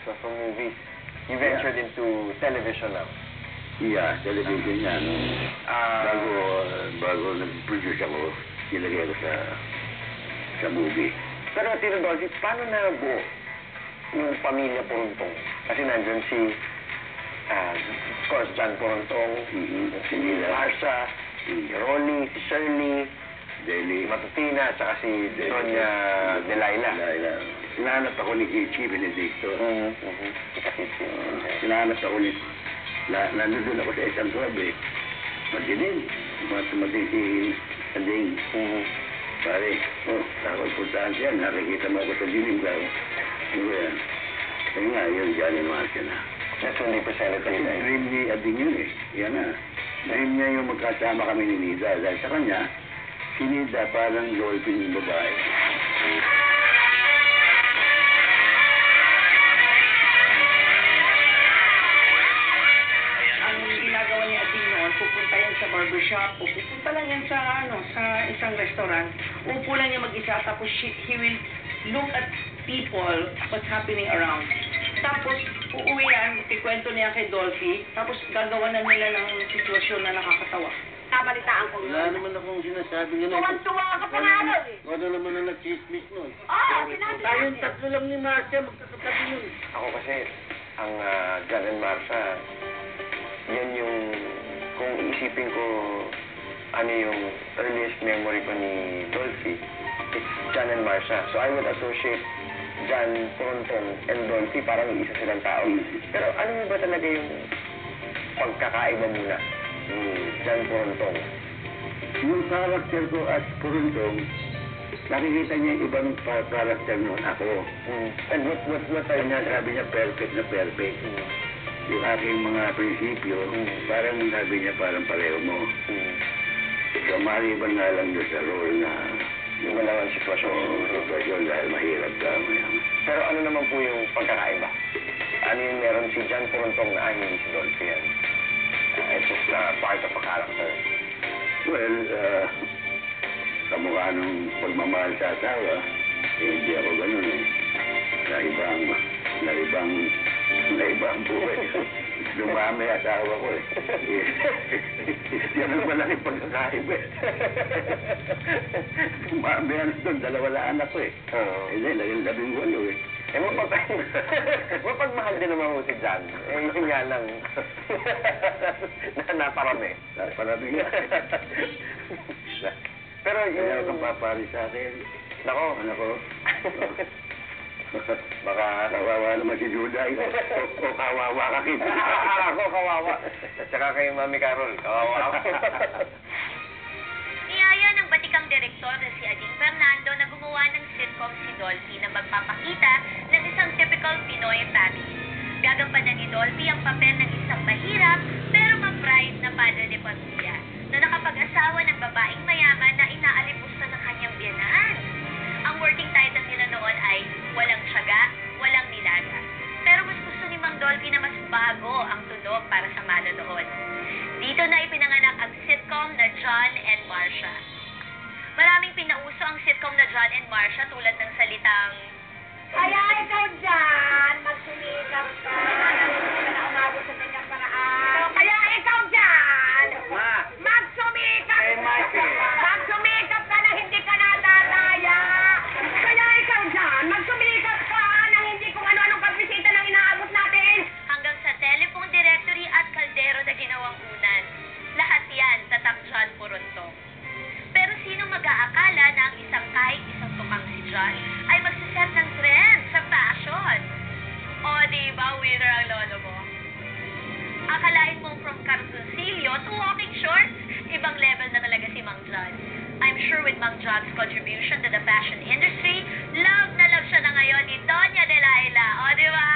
So from movies, you ventured into television now. Yeah, television yan. Ah, Bago nag-produce ako, nilagay ako sa movie. pero Tito Dolphy, paano nabuo yung pamilya Poruntong? Kasi nandun si, of course, John Poruntong, si Marsha, si Rolly, si Shirley, Deli, Matutina, at saka si Sonia Delilah. Sinahanap ako ni Chichi Benedicto. Si Katitsi. Sinahanap ako ni... Nandun ako sa isang club eh. Madilim. Tumating si Ading. Pare, takot puntaan siya. Nakikita mo ako sa dilim ka. Ano yan? Kaya nga, yun, Johnny Marcia na. That's when they presented to Kasi you. dream ni Ading yun eh. Yan na. Dream niya yung magkasama kami ni Nida. Dahil sa kanya, si Nida parang dolphin babae. Ang ginagawa ni Ading noon, pupunta yan sa barbershop o pupunta lang yan sa, sa isang restaurant. Upo lang niya mag-isa, tapos he will look at people, what's happening around. Tapos, uuwi yan, ikikwento niya kay Dolphy, tapos gagawa na nila ng sitwasyon na nakakatawa. Nabalitaan ko Wala yun. naman akong sinasabi nga na. Tuwan-tuwa ka pa nga raw eh. Ano naman ang nag-chismis nun? Oo, sinabi Tayong natin. tatlo lang ni Marcia, magkakatabi nun. Ako kasi, ang John and Marsha, yan yung, kung isipin ko, ano yung earliest memory ko ni Dolphy, it's John and Marsha. So I would associate John Poruntong and Dolphy parang isa silang tao. Pero ano mo ba talaga yung pagkakaiba muna ni John Poruntong? Yung character ko at Puruntong, nakikita niya yung ibang character noon ako. And what are Kanya sabi niya perfect na perfect. Yung aking mga prinsipyo, parang sabi niya parang pareho mo. So maliban nga lang doon sa role na yung malawang sitwasyon? sitwasyon dahil mahirap ka. Pero ano naman po yung pagkakaiba? Ano yung meron si John Poruntong na hindi si Dolphy yan? It's just part of a character. Well, kamukha nung pagmamahal sa asawa, hindi ako ganun eh. Naibang buhay. Dumami asawa ko eh. Yan ang malaking pagkakaiba eh. Dumami doon, dalawa lang anak ko eh. Hindi, labing-walo eh. Eh, mapagmahal din naman mo si John. Eh, yun nga lang. Naparami. Naparami nga. Pero Kaya yung... kang papari sa akin. Nako. Ano ko? Baka... Kawawa naman si Juday. O kawawa ka kita. Ako, kawawa. Tsaka kay Mami Carol, kawawa ako. Niyaya ng batikang direktor na si Ading Fernando na gumawa ng sitcom si Dolphy na magpapakita ng isang typical Pinoy family. Gagampanan ni Dolphy ang papel ng isang mahirap pero ma-bright na padre de pamilya na nakapag-asawa ng babaeng mayaman na inaalipusta ng kanyang biyenan. Ang working title nila noon ay Walang Tiyaga, Walang Nilaga. Pero mas gusto ni Mang Dolphy na mas bago ang tunog para sa manonood. Dito na ipinanganak ang sitcom na John and Marsha. Maraming pinauso ang sitcom na John and Marsha tulad ng salitang Kaya ikaw dyan, magsumikap ka. Hindi ka na umabot sa ganyang paraan. Kaya ikaw dyan, magsumikap ka. Magsumikap ka na hindi ka natataya. Kaya ikaw dyan, magsumikap ka na hindi kung ano-anong pagbisita ng inaabot natin. hanggang sa telephone directory at kaldero na ginawang unan. Lahat yan tatak John Poruntong. Pero sino mag-aakala na ang kahit isang tukang si John ay magsiset ng trend sa fashion? O diba, winner ang lolo mo? Akalain mo from cartoncillo to walking shorts, ibang level na talaga si Mang John. I'm sure with Mang John's contribution to the fashion industry, love na love siya na ngayon ni Doña Delilah. O diba?